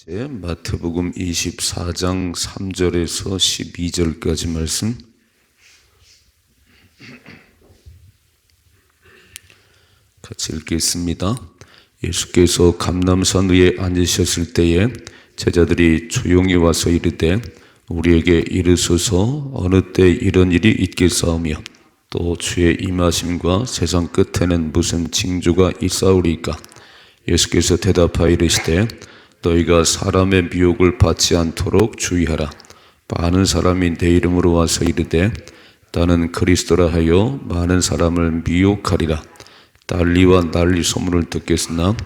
이제 마태복음 24장 3절에서 12절까지 말씀 같이 읽겠습니다. 예수께서 감람산 위에 앉으셨을 때에 제자들이 조용히 와서 이르되 우리에게 이르소서 어느 때 이런 일이 있겠사오며 또 주의 임하심과 세상 끝에는 무슨 징조가 있사오리까? 예수께서 대답하여 이르시되 너희가 사람의 미혹을 받지 않도록 주의하라. 많은 사람이 내 이름으로 와서 이르되 나는 그리스도라 하여 많은 사람을 미혹하리라. 난리와 난리 소문을 듣겠으나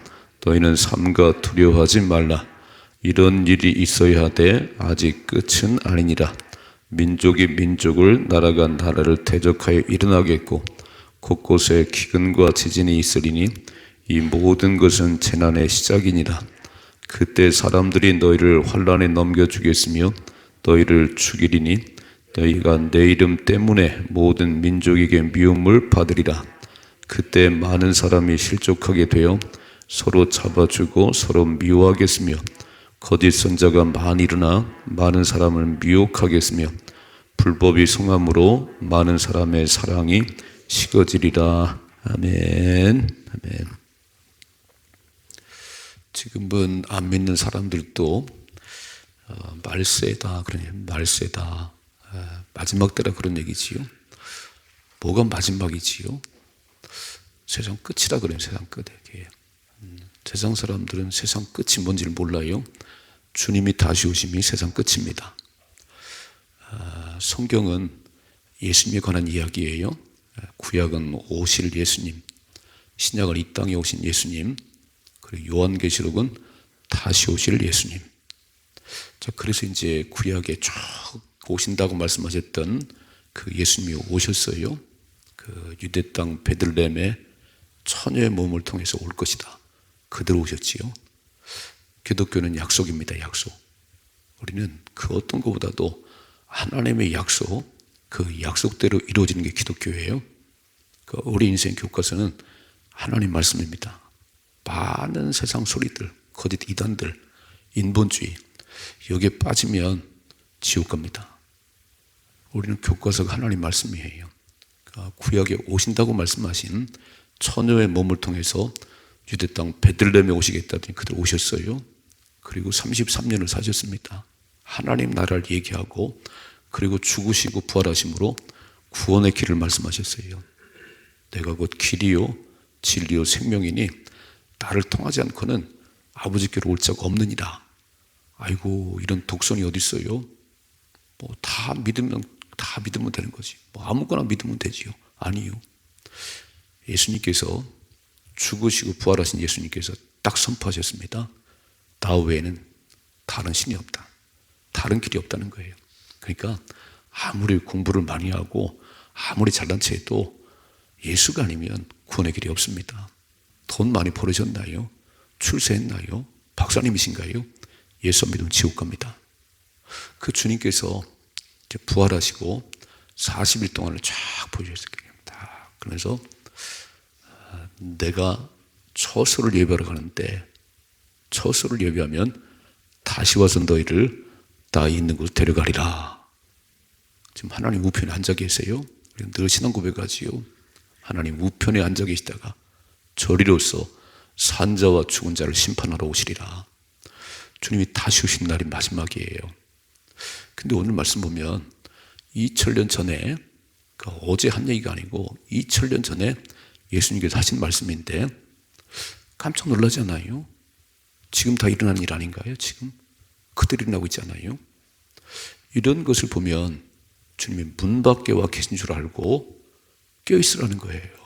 너희는 삼가 두려워하지 말라. 이런 일이 있어야 하되 아직 끝은 아니니라. 민족이 민족을 나라가 나라를 대적하여 일어나겠고 곳곳에 기근과 지진이 있으리니 이 모든 것은 재난의 시작이니라. 그때 사람들이 너희를 환난에 넘겨주겠으며 너희를 죽이리니 너희가 내 이름 때문에 모든 민족에게 미움을 받으리라. 그때 많은 사람이 실족하게 되어 서로 잡아주고 서로 미워하겠으며 거짓 선자가 많이 일어나 많은 사람을 미혹하겠으며 불법이 성함으로 많은 사람의 사랑이 식어지리라. 아멘. 아멘. 지금은 안 믿는 사람들도 말세다, 그러니 말세다, 마지막 때라 그런 얘기지요. 뭐가 마지막이지요? 세상 끝이라 그래요. 세상 끝에. 세상 사람들은 세상 끝이 뭔지를 몰라요. 주님이 다시 오심이 세상 끝입니다. 성경은 예수님에 관한 이야기예요. 구약은 오실 예수님, 신약은 이 땅에 오신 예수님, 그리고 요한계시록은 다시 오실 예수님. 자, 그래서 이제 구약에 쭉 오신다고 말씀하셨던 그 예수님이 오셨어요. 그 유대 땅 베들레헴에 처녀의 몸을 통해서 올 것이다. 그대로 오셨지요. 기독교는 약속입니다. 약속. 우리는 그 어떤 것보다도 하나님의 약속, 그 약속대로 이루어지는 게 기독교예요. 그 우리 인생 교과서는 하나님 말씀입니다. 많은 세상 소리들, 거짓 이단들, 인본주의, 여기에 빠지면 지옥 갑니다. 우리는 교과서가 하나님 말씀이에요. 구약에 오신다고 말씀하신 처녀의 몸을 통해서 유대 땅 베들레헴에 오시겠다더니 그들 오셨어요. 그리고 33년을 사셨습니다. 하나님 나라를 얘기하고 그리고 죽으시고 부활하심으로 구원의 길을 말씀하셨어요. 내가 곧 길이요 진리요 생명이니 나를 통하지 않고는 아버지께로 올 자가 없느니라. 아이고, 이런 독선이 어디 있어요? 뭐 다 믿으면 되는 거지. 뭐 아무거나 믿으면 되지요. 아니요. 예수님께서 죽으시고 부활하신 예수님께서 딱 선포하셨습니다. 나 외에는 다른 신이 없다. 다른 길이 없다는 거예요. 그러니까 아무리 공부를 많이 하고 아무리 잘난 체 해도 예수가 아니면 구원의 길이 없습니다. 돈 많이 벌으셨나요? 출세했나요? 박사님이신가요? 예수 안 믿으면 지옥 갑니다. 그 주님께서 이제 부활하시고 40일 동안을 쫙 보여주셨을 겁니다. 그러면서 내가 처소를 예배하러 가는데 처소를 예배하면 다시 와서 너희를 나 있는 곳으로 데려가리라. 지금 하나님 우편에 앉아 계세요. 늘 신앙 고백하지요. 하나님 우편에 앉아 계시다가 저리로서 산자와 죽은 자를 심판하러 오시리라. 주님이 다시 오신 날이 마지막이에요. 근데 오늘 말씀 보면 2000년 전에, 그러니까 어제 한 얘기가 아니고 2000년 전에 예수님께서 하신 말씀인데 깜짝 놀라지 않아요? 지금 다 일어난 일 아닌가요? 지금 그대로 일어나고 있잖아요. 이런 것을 보면 주님이 문 밖에 와 계신 줄 알고 껴있으라는 거예요.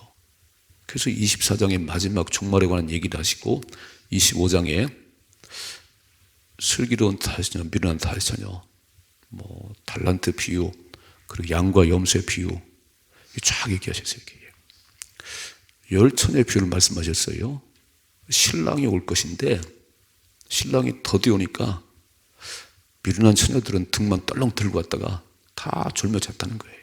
그래서 24장의 마지막 종말에 관한 얘기를 하시고 25장에 슬기로운 다윗 자녀, 미련한 다윗 자녀, 뭐 달란트 비유, 그리고 양과 염소의 비유 쫙 얘기하셨어요. 열처녀의 비유를 말씀하셨어요. 신랑이 올 것인데 신랑이 더디 오니까 미련한 처녀들은 등만 떨렁 들고 왔다가 다 졸며 잤다는 거예요.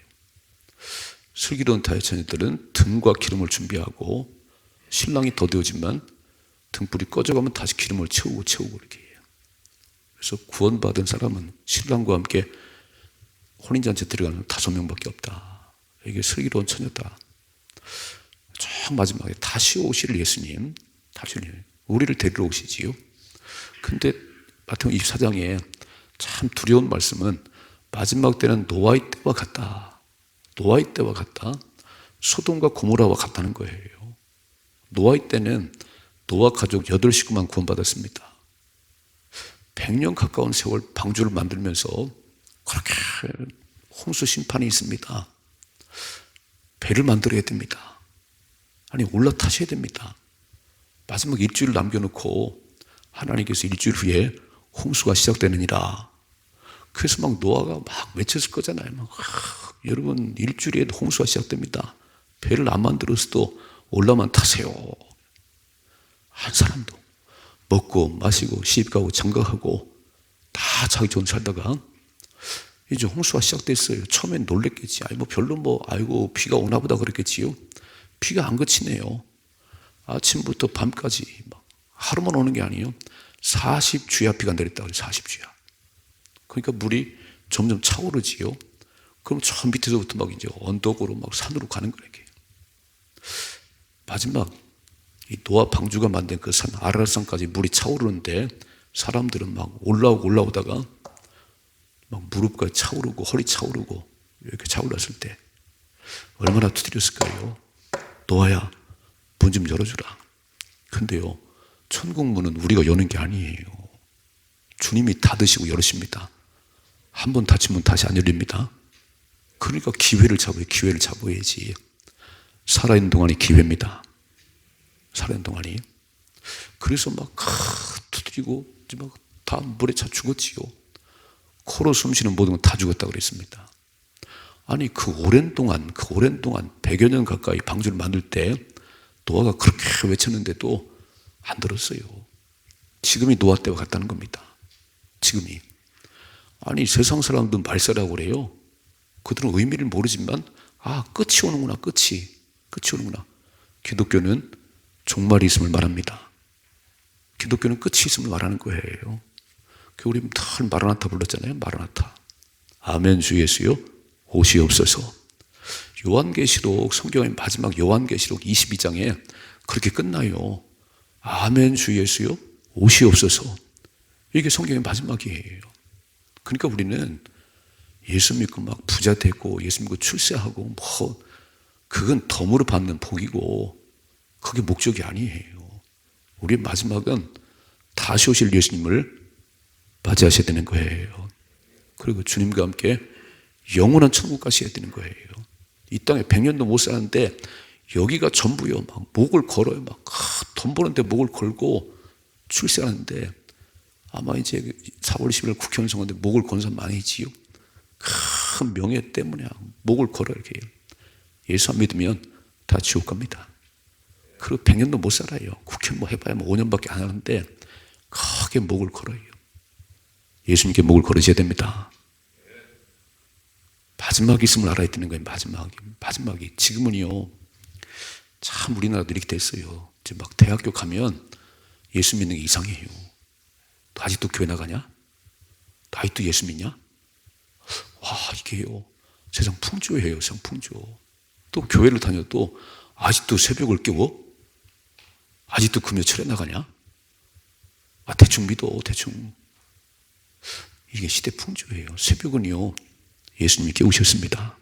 슬기로운 다윗 자녀들은 등과 기름을 준비하고 신랑이 더디어지만 등불이 꺼져가면 다시 기름을 채우고 이렇게 해요. 그래서 구원받은 사람은 신랑과 함께 혼인잔치 들어가는 5명밖에 없다. 이게 슬기로운 처녀다. 쫙 마지막에 다시 오실 예수님, 다시 우리를 데리러 오시지요. 근데 마태복음 24장에 참 두려운 말씀은 마지막 때는 노아의 때와 같다. 노아의 때와 같다. 소돔과 고모라와 같다는 거예요. 노아의 때는 노아 가족 8식구만 구원받았습니다. 100년 가까운 세월 방주를 만들면서 그렇게 홍수 심판이 있습니다. 배를 만들어야 됩니다. 아니 올라타셔야 됩니다. 마지막 일주일 남겨놓고 하나님께서 일주일 후에 홍수가 시작되느니라. 그래서 막 노아가 막 외쳤을 거잖아요. 막, 여러분 일주일에 홍수가 시작됩니다. 배를 안 만들었어도 올라만 타세요. 한 사람도 먹고 마시고 시집가고 장가가고 다 자기 돈 살다가 이제 홍수가 시작됐어요. 처음엔 놀랬겠지. 아이 뭐 별로 아이고 비가 오나 보다 그랬겠지요. 비가 안 그치네요. 아침부터 밤까지 막 하루만 오는 게 아니에요. 40주야 비가 내렸다 그래요. 40주야. 그러니까 물이 점점 차오르지요. 그럼 저 밑에서부터 막 이제 언덕으로 막 산으로 가는 거예요. 마지막 이 노아 방주가 만든 그 산 아라рат산까지 물이 차오르는데 사람들은 막 올라오다가 막 무릎까지 차오르고 허리 차오르고 이렇게 차올랐을 때 얼마나 두드렸을까요? 노아야 문 좀 열어주라. 근데요 천국 문은 우리가 여는 게 아니에요. 주님이 닫으시고 열으십니다. 한 번 닫히면 다시 안 열립니다. 그러니까 기회를 잡아야지. 살아있는 동안이 기회입니다. 살아있는 동안이. 그래서 막 두드리고 막 다 물에 차 죽었지요. 코로 숨쉬는 모든 건 다 죽었다 그랬습니다. 아니 그 오랜 동안 100여 년 가까이 방주를 만들 때 노아가 그렇게 외쳤는데도 안 들었어요. 지금이 노아 때와 같다는 겁니다. 지금이. 아니 세상 사람들 말살하고 그래요. 그들은 의미를 모르지만 끝이 오는구나. 끝이 오는구나. 기독교는 종말이 있음을 말합니다. 기독교는 끝이 있음을 말하는 거예요. 우리 늘 마라나타 불렀잖아요. 마라나타. 아멘 주 예수여 오시옵소서. 요한계시록 성경의 마지막 요한계시록 22장에 그렇게 끝나요. 아멘 주 예수여 오시옵소서. 이게 성경의 마지막이에요. 그러니까 우리는 예수 믿고 막 부자 되고 예수 믿고 출세하고 그건 덤으로 받는 복이고 그게 목적이 아니에요. 우리의 마지막은 다시 오실 예수님을 맞이하셔야 되는 거예요. 그리고 주님과 함께 영원한 천국 가셔야 되는 거예요. 이 땅에 100년도 못 사는데 여기가 전부요. 막 목을 걸어요. 막 돈 버는데 목을 걸고 출세하는데 아마 이제 4월 10일 국회의원 선거인데 목을 건 사람 많이 있지요. 큰 명예 때문에 목을 걸어 이렇게. 예수 안 믿으면 다 지옥 갑니다. 그리고 100년도 못 살아요. 국회의원 해봐야 5년밖에 안 하는데 크게 목을 걸어요. 예수님께 목을 걸으셔야 됩니다. 마지막이 있음을 알아야 되는 거예요. 마지막이. 지금은요, 참 우리나라도 이렇게 됐어요. 이제 막 대학교 가면 예수 믿는 게 이상해요. 너 아직도 교회 나가냐? 너 아직도 예수 믿냐? 와, 이게요. 세상 풍조예요. 세상 풍조. 또 교회를 다녀도 아직도 새벽을 깨워? 아직도 금요철에 나가냐? 대충 믿어. 대충. 이게 시대 풍조예요. 새벽은요, 예수님이 깨우셨습니다.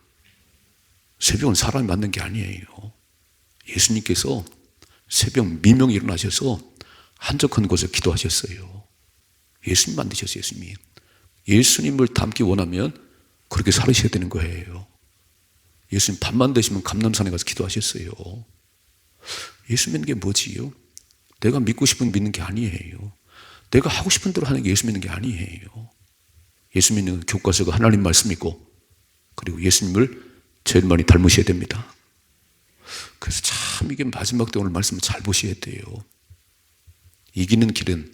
새벽은 사람이 만든 게 아니에요. 예수님께서 새벽 미명에 일어나셔서 한적한 곳에 기도하셨어요. 예수님 만드셨어요. 예수님을 닮기 원하면 그렇게 살으셔야 되는 거예요. 예수님 밤만 되시면 감람산에 가서 기도하셨어요. 예수 믿는 게 뭐지요? 내가 믿고 싶은 믿는 게 아니에요. 내가 하고 싶은 대로 하는 게 예수 믿는 게 아니에요. 예수 믿는 교과서가 하나님 말씀이고 그리고 예수님을 제일 많이 닮으셔야 됩니다. 그래서 참 이게 마지막 때 오늘 말씀을 잘 보셔야 돼요. 이기는 길은,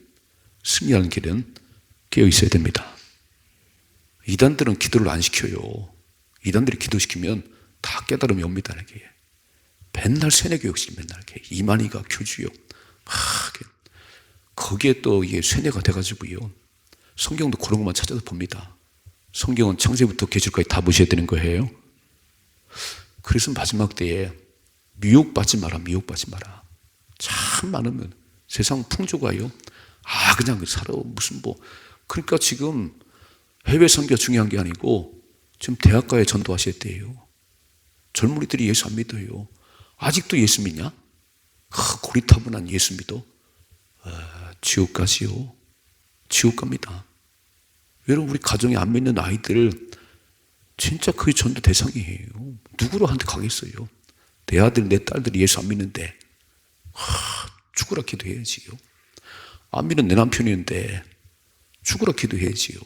승리하는 길은 깨어 있어야 됩니다. 이단들은 기도를 안 시켜요. 이단들이 기도시키면 다 깨달음이 옵니다. 이렇게. 맨날 세뇌교육실 맨날 이렇게. 이만희가 교주요. 거기에 또 이게 세뇌가 돼가지고요. 성경도 그런 것만 찾아서 봅니다. 성경은 창세부터 계시록까지 다 보셔야 되는 거예요. 그래서 마지막 때에 미혹받지 마라, 미혹받지 마라. 참 많으면 세상 풍조가요. 그냥 살아 무슨 뭐. 그러니까 지금 해외 선교가 중요한 게 아니고 지금 대학가에 전도하셔야 돼요. 젊은이들이 예수 안 믿어요. 아직도 예수 믿냐? 고리타분한 예수 믿어? 지옥 가지요. 지옥 갑니다. 여러분, 우리 가정에 안 믿는 아이들 진짜 그게 전도 대상이에요. 누구로 한테 가겠어요? 내 아들, 내 딸들이 예수 안 믿는데 죽으라 기도해야지요. 안 믿는 내 남편이었는데 죽으라 기도해야지요.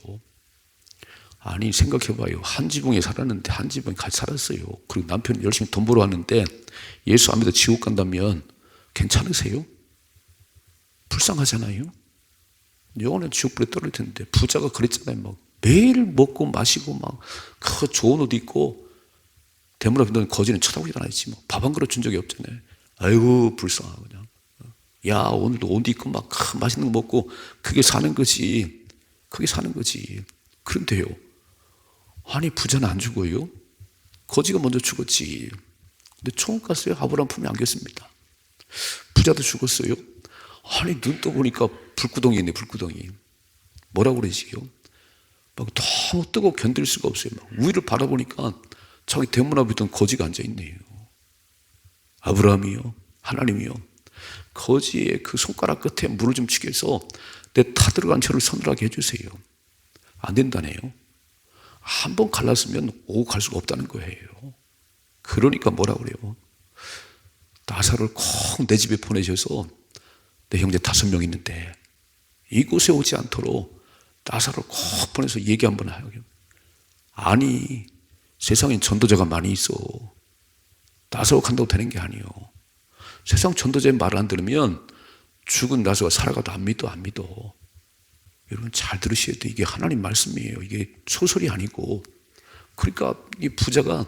아니, 생각해봐요. 한 지붕에 살았는데 한 지붕에 같이 살았어요. 그리고 남편이 열심히 돈 벌어 왔는데 예수 안 믿어 지옥 간다면 괜찮으세요? 불쌍하잖아요. 영원한 지옥불에 떨어질 텐데. 부자가 그랬잖아요. 막 매일 먹고 마시고 막 그 좋은 옷 입고 대문 앞에 거지는 쳐다보지도 않았지. 뭐 밥 한 그릇 준 적이 없잖아요. 아이고 불쌍하고 그냥. 야, 오늘도 옷 입고 막 맛있는 거 먹고 그게 사는 거지. 그게 사는 거지. 그런데요, 아니 부자는 안 죽어요? 거지가 먼저 죽었지. 근데 총을 쐈어요. 아브라함 품에 안겼습니다. 부자도 죽었어요. 아니 눈 떠보니까 불구덩이 있네. 불구덩이. 뭐라고 그러지요? 막 너무 뜨거워 견딜 수가 없어요. 막 위를 바라보니까 자기 대문 앞에 있던 거지가 앉아있네요. 아브라함이요, 하나님이요, 거지의 그 손가락 끝에 물을 좀 치게 해서 내 타들어간 저를 서늘하게 해주세요. 안 된다네요. 한 번 갈랐으면 오고 갈 수가 없다는 거예요. 그러니까 뭐라 그래요? 나사로를 꼭 내 집에 보내셔서 내 형제 5명 있는데 이곳에 오지 않도록 나사로를 꼭 보내서 얘기 한번 하요. 아니, 세상엔 전도자가 많이 있어. 나사로 간다고 되는 게 아니에요. 세상 전도자의 말을 안 들으면 죽은 나사로가 살아가도 안 믿어, 안 믿어. 여러분 잘 들으셔야 돼. 이게 하나님 말씀이에요. 이게 소설이 아니고. 그러니까 이 부자가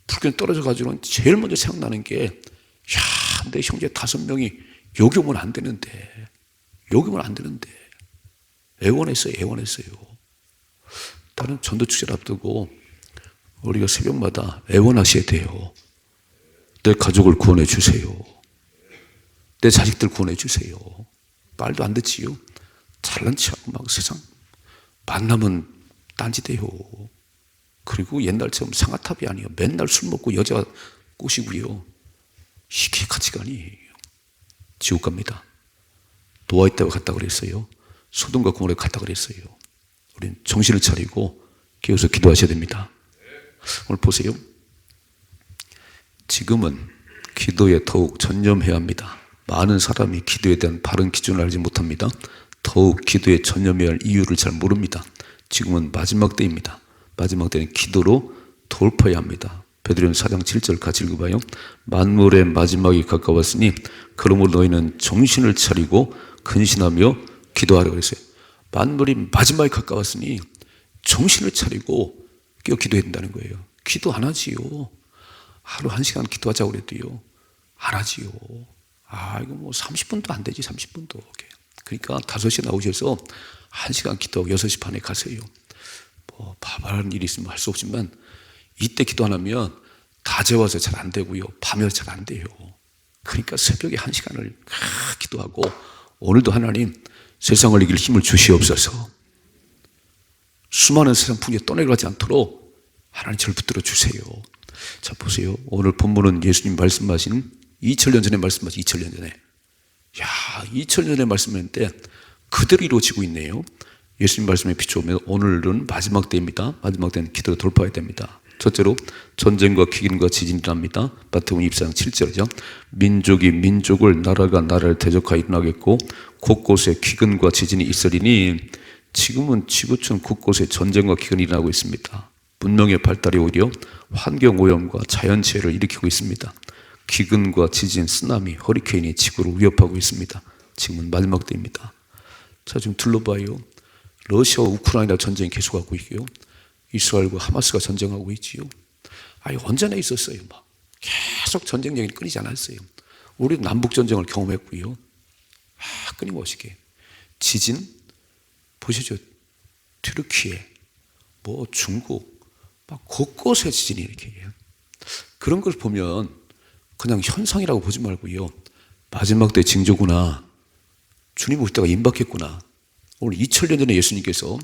불길에 떨어져가지고는 제일 먼저 생각나는 게, 야, 내 형제 5명이 여기 오면 안 되는데, 여기 오면 안 되는데. 애원했어요, 애원했어요. 다른 전도 축제를 앞두고 우리가 새벽마다 애원하셔야 돼요. 내 가족을 구원해 주세요. 내 자식들 구원해 주세요. 말도 안 듣지요. 잘난 체하고 막 세상 만나면 딴짓해요. 그리고 옛날처럼 상아탑이 아니에요. 맨날 술 먹고 여자 꼬시고요. 이게 가치가 아니에요. 지옥 갑니다. 노아 있다고 갔다 그랬어요. 소돔과 고모라에 갔다 그랬어요. 우린 정신을 차리고 깨어서 기도하셔야 됩니다. 오늘 보세요. 지금은 기도에 더욱 전념해야 합니다. 많은 사람이 기도에 대한 바른 기준을 알지 못합니다. 더욱 기도에 전념해야 할 이유를 잘 모릅니다. 지금은 마지막 때입니다. 마지막 때는 기도로 돌파해야 합니다. 베드로전서 4장 7절 같이 읽어봐요. 만물의 마지막이 가까웠으니 그러므로 너희는 정신을 차리고 근신하며 기도하라 그랬어요. 만물이 마지막이 가까웠으니 정신을 차리고 깨어 기도해야 된다는 거예요. 기도 안 하지요. 하루 1시간 기도하자고 그래도요, 안 하지요. 이거 뭐 30분도 안 되지, 30분도. 그러니까 5시에 나오셔서 1시간 기도하고 6시 반에 가세요. 뭐 바발한 일이 있으면 할 수 없지만 이때 기도 안 하면 낮에 와서 잘 안 되고요, 밤에 와서 잘 안 돼요. 그러니까 새벽에 1시간을 기도하고, 오늘도 하나님 세상을 이길 힘을 주시옵소서. 수많은 세상 풍요에 떠내려가지 않도록 하나님 저를 붙들어 주세요. 자, 보세요. 오늘 본문은 예수님 말씀하신 2000년 전에 말씀하신 2000년 전에. 2000년 전에 말씀했는데 그대로 이루어지고 있네요. 예수님 말씀에 비추면 오늘은 마지막 때입니다. 마지막 때는 기도로 돌파해야 됩니다. 첫째로 전쟁과 기근과 지진이 일어납니다. 마태복음 24장 7절이죠. 민족이 민족을, 나라가 나라를 대적하여 일어나겠고 곳곳에 기근과 지진이 있으리니. 지금은 지구촌 곳곳에 전쟁과 기근이 일어나고 있습니다. 문명의 발달이 오히려 환경오염과 자연재해를 일으키고 있습니다. 기근과 지진, 쓰나미, 허리케인이 지구를 위협하고 있습니다. 지금은 마지막 때입니다. 자, 지금 둘러봐요. 러시아와 우크라이나 전쟁이 계속하고 있고요, 이스라엘과 하마스가 전쟁하고 있지요. 언제나 있었어요. 막 계속 전쟁 얘기는 끊이지 않았어요. 우리도 남북 전쟁을 경험했고요, 끊임없이 지진 보시죠. 튀르키예, 중국, 막 곳곳에 지진이 이렇게 해요. 그런 걸 보면 그냥 현상이라고 보지 말고요. 마지막 때 징조구나. 주님 올 때가 임박했구나. 오늘 2000년 전에 예수님께서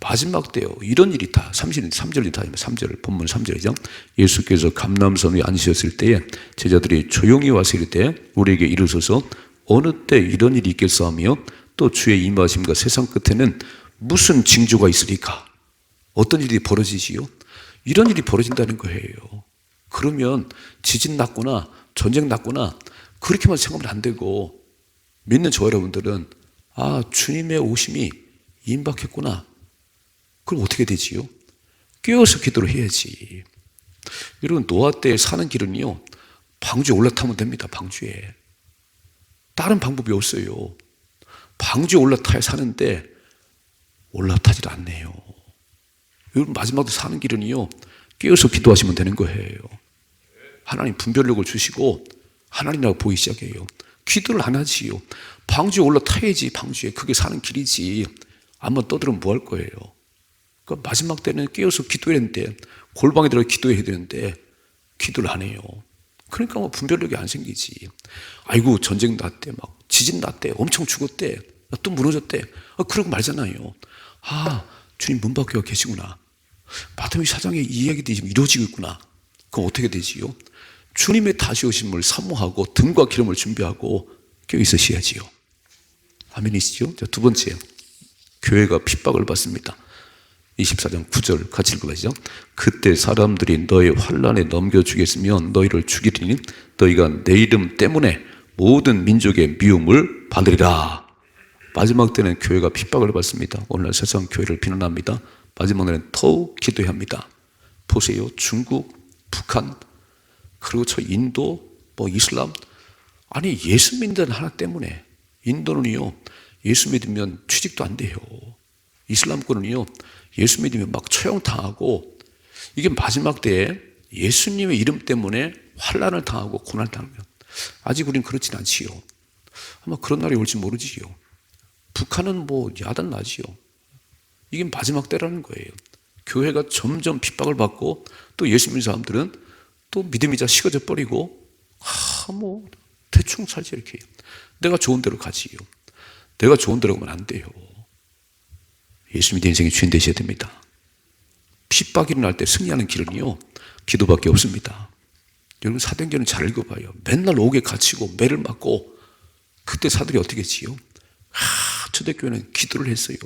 마지막 때요. 이런 일이 다 3절이 다 3절 본문 3절이죠. 예수께서 감람산에 앉으셨을 때에 제자들이 조용히 와서 이를 때 우리에게 이르소서 어느 때 이런 일이 있겠어 하며 또 주의 임하심과 세상 끝에는 무슨 징조가 있으리까? 어떤 일이 벌어지지요? 이런 일이 벌어진다는 거예요. 그러면 지진 났구나, 전쟁 났구나 그렇게만 생각하면 안 되고 믿는 저 여러분들은 주님의 오심이 임박했구나. 그럼 어떻게 되지요? 깨어서 기도를 해야지. 여러분 노아 때 사는 길은요 방주에 올라타면 됩니다. 방주에. 다른 방법이 없어요. 방주에 올라타야 사는데 올라타질 않네요. 여러분 마지막으로 사는 길은요 깨어서 기도하시면 되는 거예요. 하나님 분별력을 주시고 하나님이라고 보이기 시작해요. 기도를 안 하지요. 방주에 올라타야지. 방주에 그게 사는 길이지. 한번 떠들면 뭐 할 거예요? 그러니까 마지막 때는 깨어서 기도해야 되는데 골방에 들어가 기도해야 되는데 기도를 안 해요. 그러니까 분별력이 안 생기지. 아이고 전쟁 났대, 막 지진 났대, 엄청 죽었대, 또 무너졌대. 그러고 말잖아요. 주님 문 밖에 계시구나. 바다미 사장의 이야기들이 지금 이루어지고 있구나. 그럼 어떻게 되지요? 주님의 다시 오심을 사모하고 등과 기름을 준비하고 껴 있으셔야지요. 아멘이시죠? 자, 두 번째, 교회가 핍박을 받습니다. 24장 9절 같이 읽어보시죠. 그때 사람들이 너의 환난에 넘겨주겠으며 너희를 죽이리니 너희가 내 이름 때문에 모든 민족의 미움을 받으리라. 마지막 때는 교회가 핍박을 받습니다. 오늘날 세상 교회를 비난합니다. 마지막 때는 더욱 기도해야 합니다. 보세요. 중국, 북한, 그리고 저 인도, 이슬람. 아니 예수 믿는 하나 때문에 인도는요 예수 믿으면 취직도 안 돼요. 이슬람권은요 예수 믿으면 막 처형당하고 이게 마지막 때에 예수님의 이름 때문에 환난을 당하고 고난을 당하면 아직 우리는 그렇진 않지요. 아마 그런 날이 올지 모르지요. 북한은 야단 나지요. 이게 마지막 때라는 거예요. 교회가 점점 핍박을 받고 또 예수 믿는 사람들은 또 믿음이 다 식어져 버리고 대충 살지 이렇게. 내가 좋은 대로 가지요. 내가 좋은 대로 가면 안 돼요. 예수 믿는 인생의 주인 되셔야 됩니다. 핍박이 일어날 때 승리하는 길은요 기도밖에 없습니다. 여러분 사도행전은 잘 읽어봐요. 맨날 옥에 갇히고 매를 맞고 그때 사들이 어떻게 했지요? 초대교회는 기도를 했어요.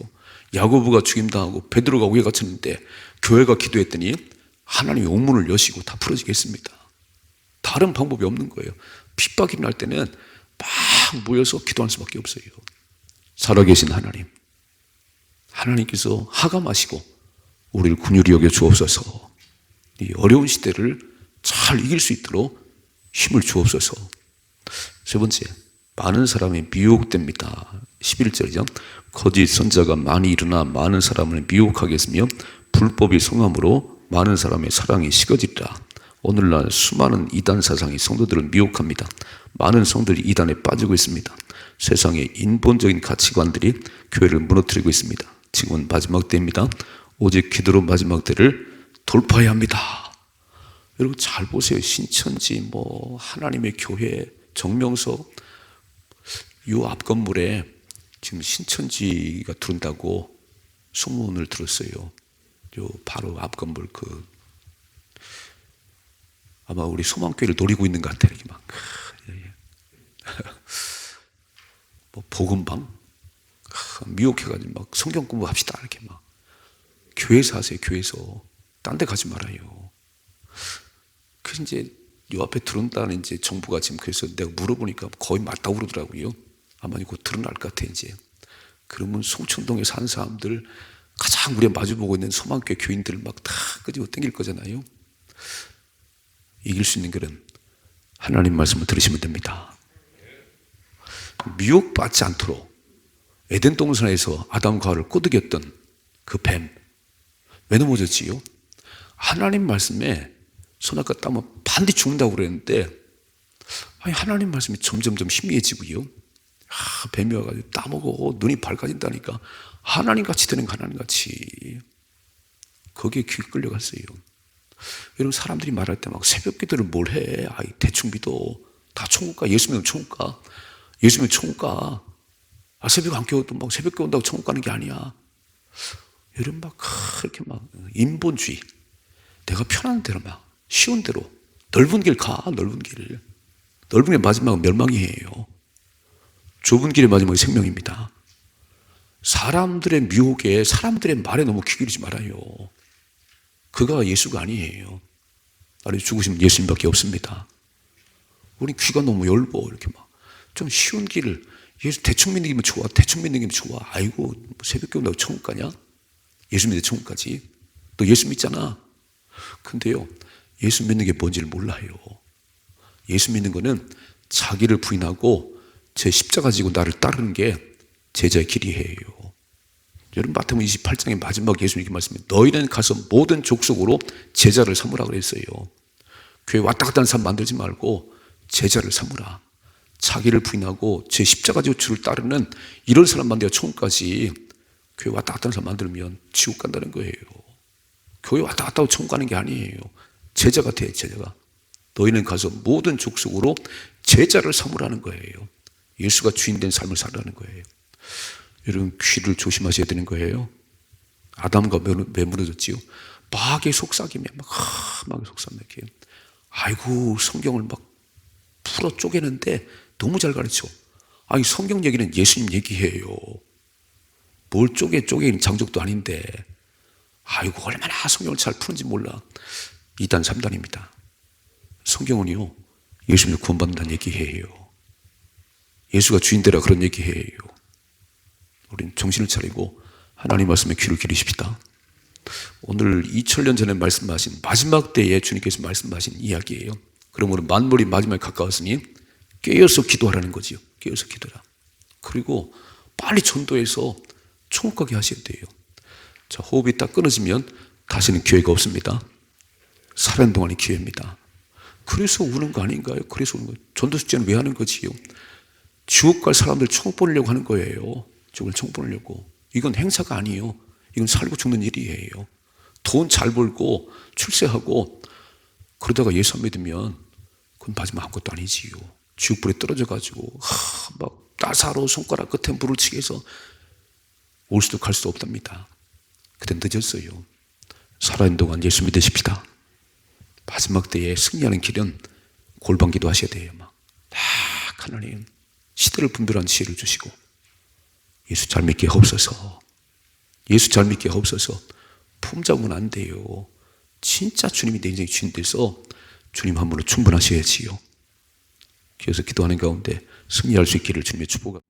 야고보가 죽임당하고 베드로가 옥에 갇혔는데 교회가 기도했더니 하나님이 옥문을 여시고 다 풀어지겠습니다. 다른 방법이 없는 거예요. 핍박이 일어날 때는 막 모여서 기도할 수밖에 없어요. 살아계신 하나님, 하나님께서 하감하시고 우리를 긍휼히 여겨 주옵소서. 이 어려운 시대를 잘 이길 수 있도록 힘을 주옵소서. 세 번째, 많은 사람이 미혹됩니다. 11절이죠. 거짓 선자가 많이 일어나 많은 사람을 미혹하게 했으며 불법이 성함으로 많은 사람의 사랑이 식어지리라. 오늘날 수많은 이단 사상이 성도들을 미혹합니다. 많은 성도들이 이단에 빠지고 있습니다. 세상의 인본적인 가치관들이 교회를 무너뜨리고 있습니다. 지금은 마지막 때입니다. 오직 기도로 마지막 때를 돌파해야 합니다. 여러분 잘 보세요. 신천지, 하나님의 교회, 정명서, 이 앞 건물에 지금 신천지가 들어온다고 소문을 들었어요. 요 바로 앞 건물 아마 우리 소망교회를 노리고 있는 것 같아요. 이렇게 막 복음방 미혹해가지고 막 성경 공부합시다 이렇게 막 교회에서 하세요. 교회에서 딴 데 가지 말아요. 그래서 이제 요 앞에 들어온다는 이제 정부가 지금 그래서 내가 물어보니까 거의 맞다고 그러더라고요. 아마 이거 드러날 것 같아 이제. 그러면 송천동에 사는 사람들 가장 우리가 마주보고 있는 소망교회 교인들을 막 다 끄집어 당길 거잖아요. 이길 수 있는 길은 하나님 말씀을 들으시면 됩니다. 미혹받지 않도록 에덴 동산에서 아담과 하와를 꼬드겼던 그 뱀, 왜 넘어졌지요? 하나님 말씀에 손아까 따면 반드시 죽는다고 그랬는데 하나님 말씀이 점점점 희미해지고요. 뱀이 와가지고 따먹어 눈이 밝아진다니까 하나님같이 되는 거 하나님같이. 거기에 귀 끌려갔어요. 여러분 사람들이 말할 때 막 새벽 기도를 뭘 해? 아이 대충 믿어. 다 천국 가. 예수 믿으면 천국 가. 예수 믿으면 천국 가. 아 새벽 안 깨워도 막 새벽 깨운다고 천국 가는 게 아니야. 여러분 막 그렇게 막 인본주의. 내가 편한 대로 막 쉬운 대로 넓은 길 가. 넓은 길을. 넓은 길 마지막은 멸망이에요. 좁은 길의 마지막이 생명입니다. 사람들의 유혹에 사람들의 말에 너무 귀 기울이지 말아요. 그가 예수가 아니에요. 나를 죽으신 예수님밖에 없습니다. 우리 귀가 너무 얇어. 이렇게 막 좀 쉬운 길을 예수 대충 믿는 게 좋아. 대충 믿는 게 좋아. 아이고 새벽 온다고 천국 가냐? 예수 믿는 천국 가지. 너 예수 믿잖아. 근데요 예수 믿는 게 뭔지를 몰라요. 예수 믿는 거는 자기를 부인하고 제 십자가 지고 나를 따르는 게 제자의 길이에요. 여러분 마태복음 28장의 마지막 예수님 이렇게 말씀해요. 너희는 가서 모든 족속으로 제자를 삼으라 그랬어요. 교회 왔다 갔다 하는 사람 만들지 말고 제자를 삼으라. 자기를 부인하고 제 십자가 지고 주를 따르는 이런 사람 만들어 천국까지. 교회 왔다 갔다 하는 사람 만들면 지옥 간다는 거예요. 교회 왔다 갔다 하고 천국 가는 게 아니에요. 제자가 돼. 제자가. 너희는 가서 모든 족속으로 제자를 삼으라는 거예요. 예수가 주인된 삶을 살라는 거예요. 여러분 귀를 조심하셔야 되는 거예요. 아담과 왜 무너졌지요? 마귀의 속삭임에 마귀의 속삭임에 아이고 성경을 막 풀어 쪼개는데 너무 잘 가르쳐. 아니 성경 얘기는 예수님 얘기해요. 뭘 쪼개는 장족도 아닌데 아이고 얼마나 성경을 잘 푸는지 몰라. 2단 3단입니다. 성경은요 예수님을 구원받는다는 얘기해요. 예수가 주인되라 그런 얘기해요. 우린 정신을 차리고 하나님 말씀에 귀를 기르십시다. 오늘 2000년 전에 말씀하신 마지막 때에 주님께서 말씀하신 이야기예요. 그러므로 만물이 마지막에 가까웠으니 깨어서 기도하라는 거지요. 깨어서 기도하라. 그리고 빨리 전도해서 천국 가게 하셔야 돼요. 자, 호흡이 딱 끊어지면 다시는 기회가 없습니다. 살아있는 동안이 기회입니다. 그래서 우는 거 아닌가요? 그래서 우는 거예요. 전도 숙제는 왜 하는 거지요? 지옥 갈 사람들 천국 보내려고 하는 거예요. 지옥을 천국 보내려고. 이건 행사가 아니에요. 이건 살고 죽는 일이에요. 돈 잘 벌고 출세하고 그러다가 예수 안 믿으면 그건 마지막 아무것도 아니지요. 지옥불에 떨어져가지고 막 따사로 손가락 끝에 물을 치게 해서 올 수도 갈 수도 없답니다. 그때 늦었어요. 살아있는 동안 예수 믿으십시다. 마지막 때에 승리하는 길은 골방기도 하셔야 돼요. 막 하나님 시대를 분별한 지혜를 주시고 예수 잘 믿게 하옵소서. 예수 잘 믿게 하옵소서. 품 잡으면 안 돼요. 진짜 주님이 내 인생의 주인 돼서 주님 한 분으로 충분하셔야지요. 그래서 기도하는 가운데 승리할 수 있기를 주님의 축복합니다.